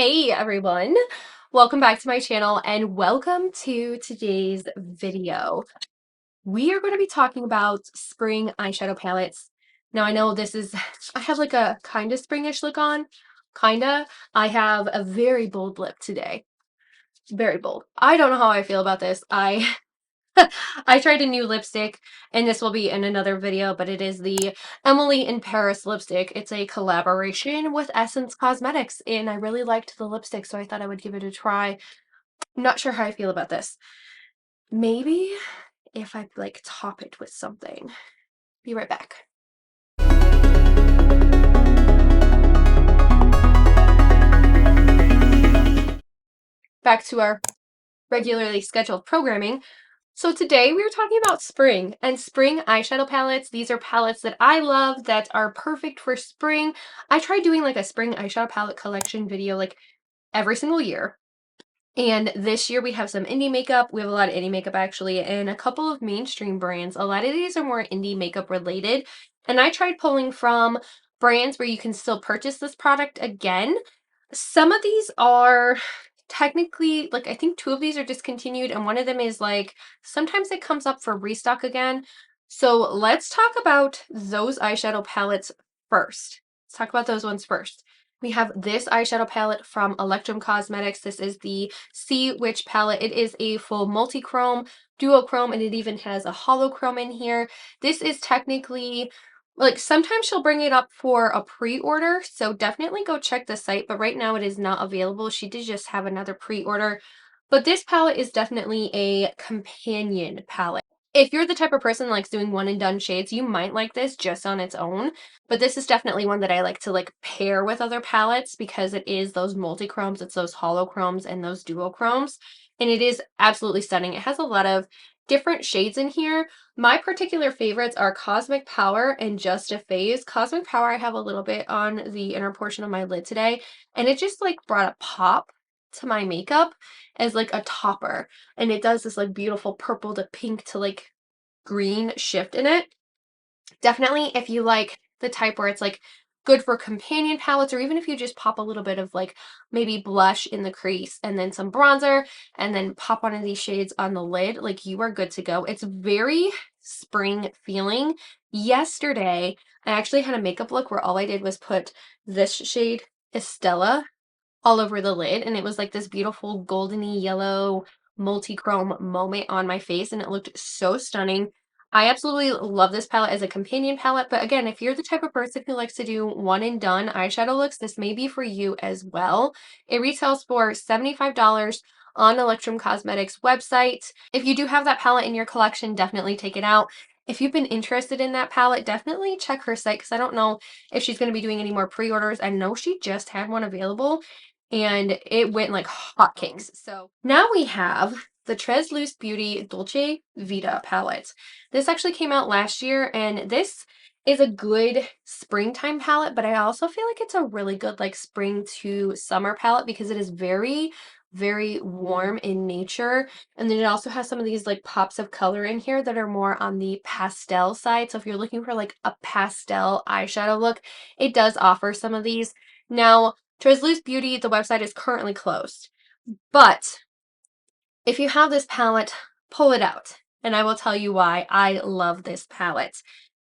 Hey everyone, welcome back to my channel and welcome to today's video. We are going to be talking about spring eyeshadow palettes. Now I know this is, I have like a kind of springish look on, kinda. I have a very bold lip today, very bold. I don't know how I feel about this. I tried a new lipstick, and this will be in another video, but it is the Emily in Paris lipstick. It's a collaboration with Essence Cosmetics, and I really liked the lipstick, so I thought I would give it a try. I'm not sure how I feel about this. Maybe if I like top it with something. Be right back. Back to our regularly scheduled programming. So today we are talking about spring and spring eyeshadow palettes. These are palettes that I love that are perfect for spring. I try doing like a spring eyeshadow palette collection video like every single year. And this year we have some indie makeup. We have a lot of indie makeup actually, and a couple of mainstream brands. A lot of these are more indie makeup related. And I tried pulling from brands where you can still purchase this product again. Some of these are technically, like I think two of these are discontinued, and one of them is like, sometimes it comes up for restock again. So let's talk about those eyeshadow palettes first. Let's talk about those ones first. We have this eyeshadow palette from Electrum Cosmetics. This is the Sea Witch palette. It is a full multi-chrome, duochrome, and it even has a holochrome in here. This is technically, like, sometimes she'll bring it up for a pre-order, so definitely go check the site, but right now it is not available. She did just have another pre-order, but this palette is definitely a companion palette. If you're the type of person that likes doing one and done shades, you might like this just on its own, but this is definitely one that I like to like pair with other palettes because it is those multi-chromes, it's those holochromes and those duochromes, and it is absolutely stunning. It has a lot of different shades in here. My particular favorites are Cosmic Power and Just a Phase. Cosmic Power I have a little bit on the inner portion of my lid today, and it just like brought a pop to my makeup as like a topper, and it does this like beautiful purple to pink to like green shift in it. Definitely if you like the type where it's like good for companion palettes, or even if you just pop a little bit of like maybe blush in the crease and then some bronzer and then pop one of these shades on the lid, like you are good to go. It's very spring feeling. Yesterday I actually had a makeup look where all I did was put this shade Estella all over the lid, and it was like this beautiful goldeny yellow multi-chrome moment on my face, and it looked so stunning. I absolutely love this palette as a companion palette, but again, if you're the type of person who likes to do one and done eyeshadow looks, this may be for you as well. It retails for $75 on Electrum Cosmetics website. If you do have that palette in your collection, definitely take it out. If you've been interested in that palette, definitely check her site because I don't know if she's going to be doing any more pre-orders. I know she just had one available and it went like hotcakes. So now we have the Tresluce Beauty Dolce Vida palette. This actually came out last year, and this is a good springtime palette, but I also feel like it's a really good like spring to summer palette because it is very, very warm in nature. And then it also has some of these like pops of color in here that are more on the pastel side. So if you're looking for like a pastel eyeshadow look, it does offer some of these. Now, Tresluce Beauty, the website is currently closed, but if you have this palette, pull it out, and I will tell you why I love this palette.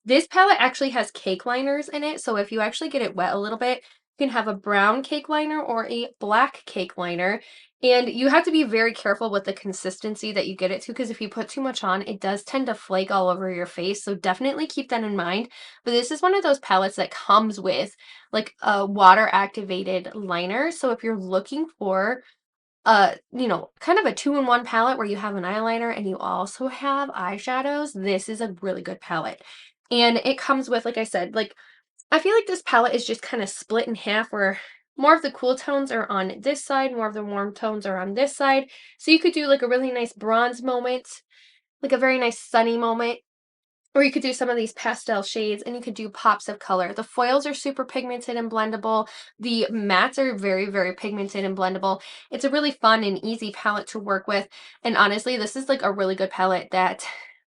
This palette actually has cake liners in it, so if you actually get it wet a little bit, you can have a brown cake liner or a black cake liner, and you have to be very careful with the consistency that you get it to, because if you put too much on, it does tend to flake all over your face, so definitely keep that in mind. But this is one of those palettes that comes with like a water activated liner, so if you're looking for kind of a two-in-one palette where you have an eyeliner and you also have eyeshadows, this is a really good palette. And it comes with, like I said, like, I feel like this palette is just kind of split in half where more of the cool tones are on this side, more of the warm tones are on this side. So you could do like a really nice bronze moment, like a very nice sunny moment, or you could do some of these pastel shades and you could do pops of color. The foils are super pigmented and blendable. The mattes are very, very pigmented and blendable. It's a really fun and easy palette to work with. And honestly, this is like a really good palette that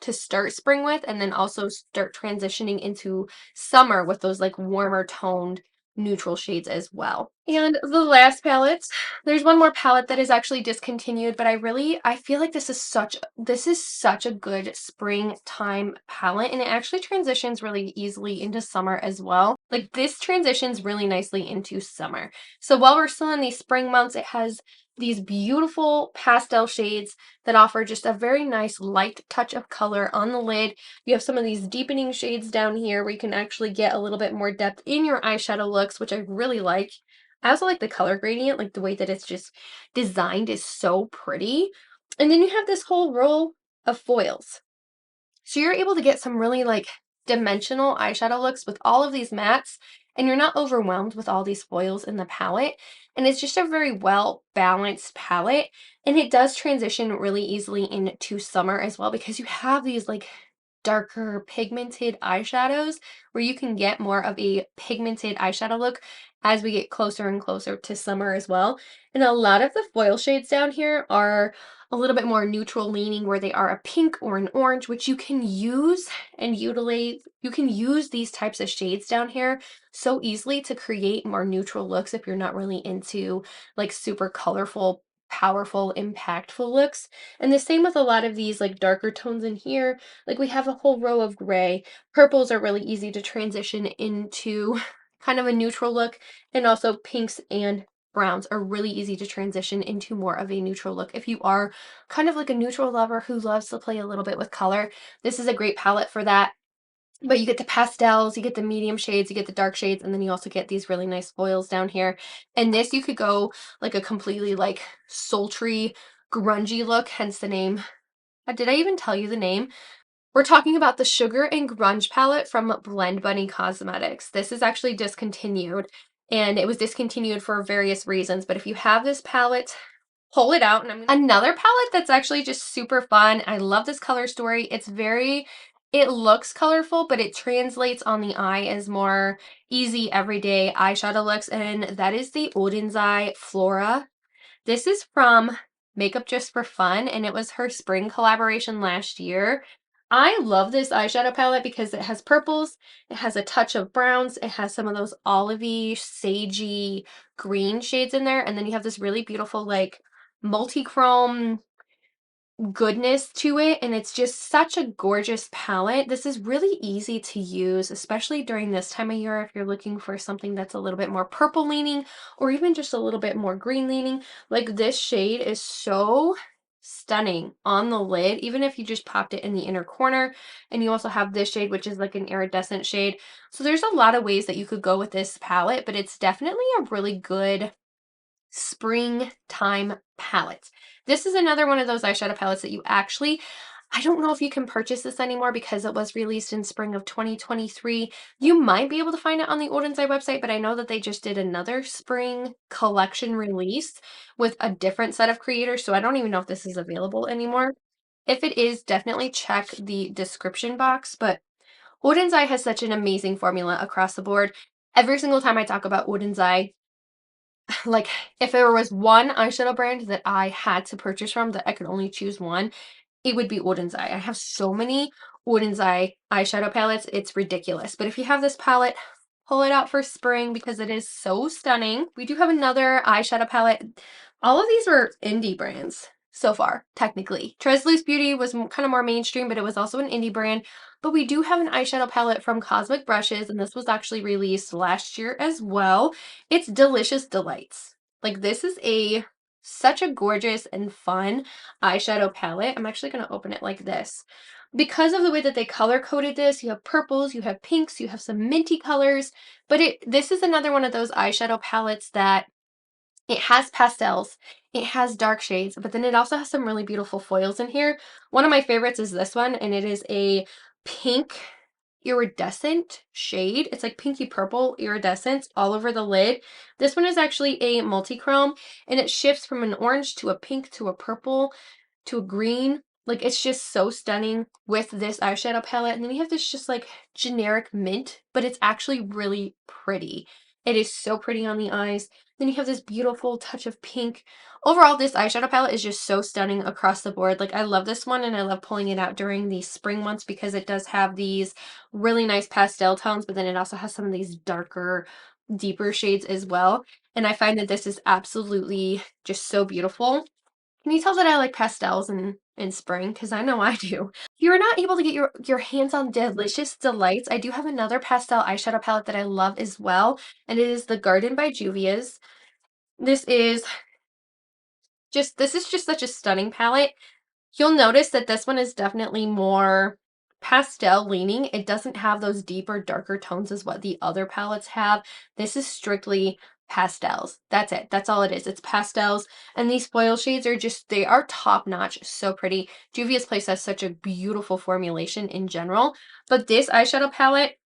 to start spring with, and then also start transitioning into summer with those like warmer toned neutral shades as well. And the last palette, there's one more palette that is actually discontinued, but I feel like this is such a good springtime palette, and it actually transitions really easily into summer as well. Like this transitions really nicely into summer. So while we're still in these spring months, it has these beautiful pastel shades that offer just a very nice light touch of color on the lid. You have some of these deepening shades down here where you can actually get a little bit more depth in your eyeshadow looks, which I really like. I also like the color gradient, like the way that it's just designed is so pretty. And then you have this whole row of foils. So you're able to get some really like dimensional eyeshadow looks with all of these mattes, and you're not overwhelmed with all these foils in the palette. And it's just a very well balanced palette. And it does transition really easily into summer as well because you have these like darker pigmented eyeshadows where you can get more of a pigmented eyeshadow look as we get closer and closer to summer as well. And a lot of the foil shades down here are a little bit more neutral leaning where they are a pink or an orange, which you can use and utilize. You can use these types of shades down here so easily to create more neutral looks if you're not really into like super colorful, powerful, impactful looks. And the same with a lot of these like darker tones in here. Like we have a whole row of gray. Purples are really easy to transition into kind of a neutral look, and also pinks and browns are really easy to transition into more of a neutral look. If you are kind of like a neutral lover who loves to play a little bit with color, this is a great palette for that. But you get the pastels, you get the medium shades, you get the dark shades, and then you also get these really nice foils down here. And this, you could go like a completely like sultry, grungy look, hence the name. Did I even tell you the name? We're talking about the Sugar and Grunge palette from Blend Bunny Cosmetics. This is actually discontinued, and it was discontinued for various reasons, but if you have this palette, pull it out. And another palette that's actually just super fun. I love this color story. It looks colorful, but it translates on the eye as more easy everyday eyeshadow looks, and that is the Odin's Eye Flora. This is from Makeup Just for Fun, and it was her spring collaboration last year. I love this eyeshadow palette because it has purples, it has a touch of browns, it has some of those olivey, sagey green shades in there, and then you have this really beautiful like multi-chrome goodness to it, and it's just such a gorgeous palette. This is really easy to use, especially during this time of year if you're looking for something that's a little bit more purple leaning or even just a little bit more green leaning. Like this shade is so stunning on the lid, even if you just popped it in the inner corner. And you also have this shade, which is like an iridescent shade. So there's a lot of ways that you could go with this palette, but it's definitely a really good springtime palette. This is another one of those eyeshadow palettes that I don't know if you can purchase this anymore because it was released in spring of 2023. You might be able to find it on the Odin's Eye website, but I know that they just did another spring collection release with a different set of creators, so I don't even know if this is available anymore. If it is, definitely check the description box, but Odin's Eye has such an amazing formula across the board. Every single time I talk about Odin's Eye, like if there was one eyeshadow brand that I had to purchase from that I could only choose one, it would be Odin's Eye. I have so many Odin's Eye eyeshadow palettes, it's ridiculous. But if you have this palette, pull it out for spring because it is so stunning. We do have another eyeshadow palette. All of these were indie brands so far, technically. Tresluce Beauty was kind of more mainstream, but it was also an indie brand. But we do have an eyeshadow palette from Cosmic Brushes, and this was actually released last year as well. It's Delicious Delights. Like this is such a gorgeous and fun eyeshadow palette. I'm actually going to open it like this. Because of the way that they color coded this, you have purples, you have pinks, you have some minty colors, but this is another one of those eyeshadow palettes that it has pastels, it has dark shades, but then it also has some really beautiful foils in here. One of my favorites is this one, and it is a pink iridescent shade. It's like pinky purple iridescence all over the lid. This one is actually a multi-chrome, and it shifts from an orange to a pink to a purple to a green. Like it's just so stunning with this eyeshadow palette. And then you have this just like generic mint, but it's actually really pretty. It is so pretty on the eyes. Then you have this beautiful touch of pink. Overall, this eyeshadow palette is just so stunning across the board. Like I love this one, and I love pulling it out during the spring months because it does have these really nice pastel tones, but then it also has some of these darker deeper shades as well. And I find that this is absolutely just so beautiful. Can you tell that I like pastels in spring? Because I know I do. If you're not able to get your hands on Delicious Delights, I do have another pastel eyeshadow palette that I love as well, and it is the Garden by Juvia's. This is just such a stunning palette. You'll notice that this one is definitely more pastel leaning. It doesn't have those deeper, darker tones as what the other palettes have. This is strictly pastels. That's it. That's all it is. It's pastels. And these foil shades are just, they are top notch. So pretty. Juvia's Place has such a beautiful formulation in general. But this eyeshadow palette,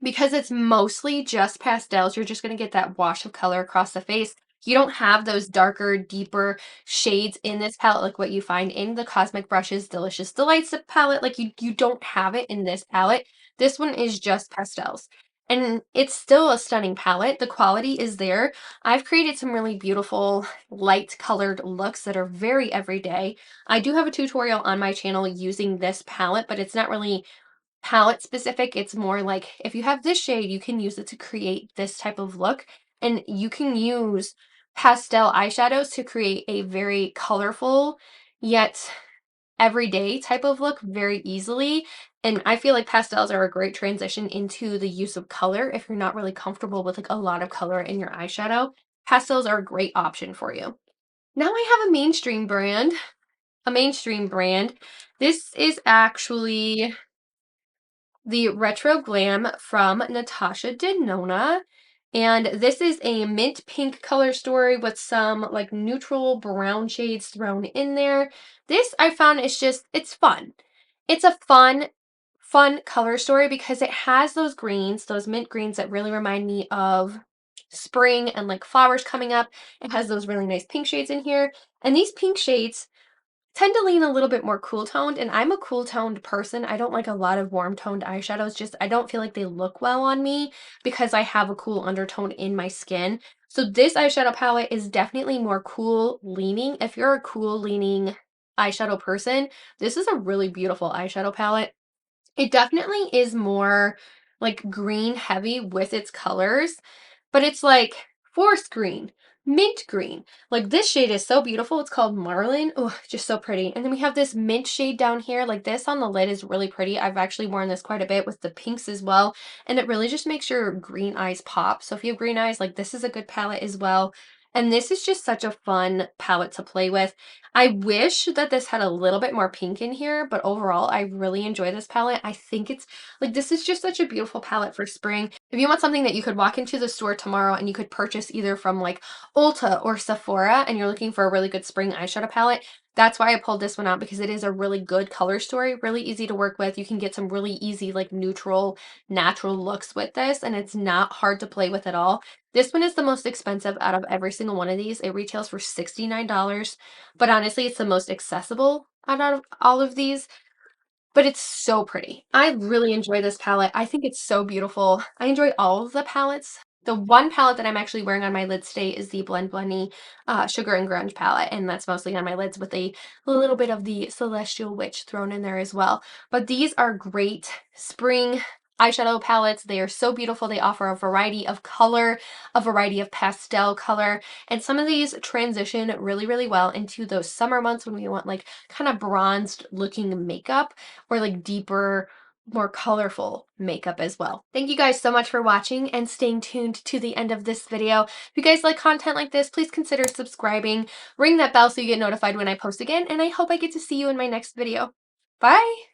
because it's mostly just pastels, you're just going to get that wash of color across the face. You don't have those darker, deeper shades in this palette like what you find in the Cosmic Brushes Delicious Delights palette. Like you don't have it in this palette. This one is just pastels. And it's still a stunning palette. The quality is there. I've created some really beautiful light colored looks that are very everyday. I do have a tutorial on my channel using this palette, but it's not really palette specific. It's more like if you have this shade, you can use it to create this type of look. And you can use pastel eyeshadows to create a very colorful yet everyday type of look very easily. And I feel like pastels are a great transition into the use of color if you're not really comfortable with like a lot of color in your eyeshadow. Pastels are a great option for you. Now I have a mainstream brand. A mainstream brand. This is actually the Retro Glam from Natasha Denona. And this is a mint pink color story with some like neutral brown shades thrown in there. This I found is just, it's fun. It's a fun color story because it has those greens, those mint greens that really remind me of spring and like flowers coming up. It has those really nice pink shades in here. And these pink shades tend to lean a little bit more cool toned, and I'm a cool toned person. I don't like a lot of warm toned eyeshadows. Just I don't feel like they look well on me because I have a cool undertone in my skin. So this eyeshadow palette is definitely more cool leaning. If you're a cool leaning eyeshadow person, this is a really beautiful eyeshadow palette. It definitely is more like green heavy with its colors, but it's like forest green, mint green. Like this shade is so beautiful. It's called Marlin. Oh, just so pretty. And then we have this mint shade down here. Like this on the lid is really pretty. I've actually worn this quite a bit with the pinks as well. And it really just makes your green eyes pop. So if you have green eyes, like this is a good palette as well. And this is just such a fun palette to play with. I wish that this had a little bit more pink in here, but overall, I really enjoy this palette. I think it's like, this is just such a beautiful palette for spring. If you want something that you could walk into the store tomorrow and you could purchase either from like Ulta or Sephora and you're looking for a really good spring eyeshadow palette, that's why I pulled this one out because it is a really good color story, really easy to work with. You can get some really easy, like neutral, natural looks with this, and it's not hard to play with at all. This one is the most expensive out of every single one of these. It retails for $69, but honestly, it's the most accessible out of all of these. But it's so pretty. I really enjoy this palette. I think it's so beautiful. I enjoy all of the palettes. The one palette that I'm actually wearing on my lids today is the Blend Blendy Sugar and Grunge palette, and that's mostly on my lids with a little bit of the Celestial Witch thrown in there as well. But these are great spring eyeshadow palettes. They are so beautiful. They offer a variety of color, a variety of pastel color, and some of these transition really, really well into those summer months when we want like kind of bronzed looking makeup or like deeper, more colorful makeup as well. Thank you guys so much for watching and staying tuned to the end of this video. If you guys like content like this, please consider subscribing, ring that bell so you get notified when I post again, and I hope I get to see you in my next video. Bye!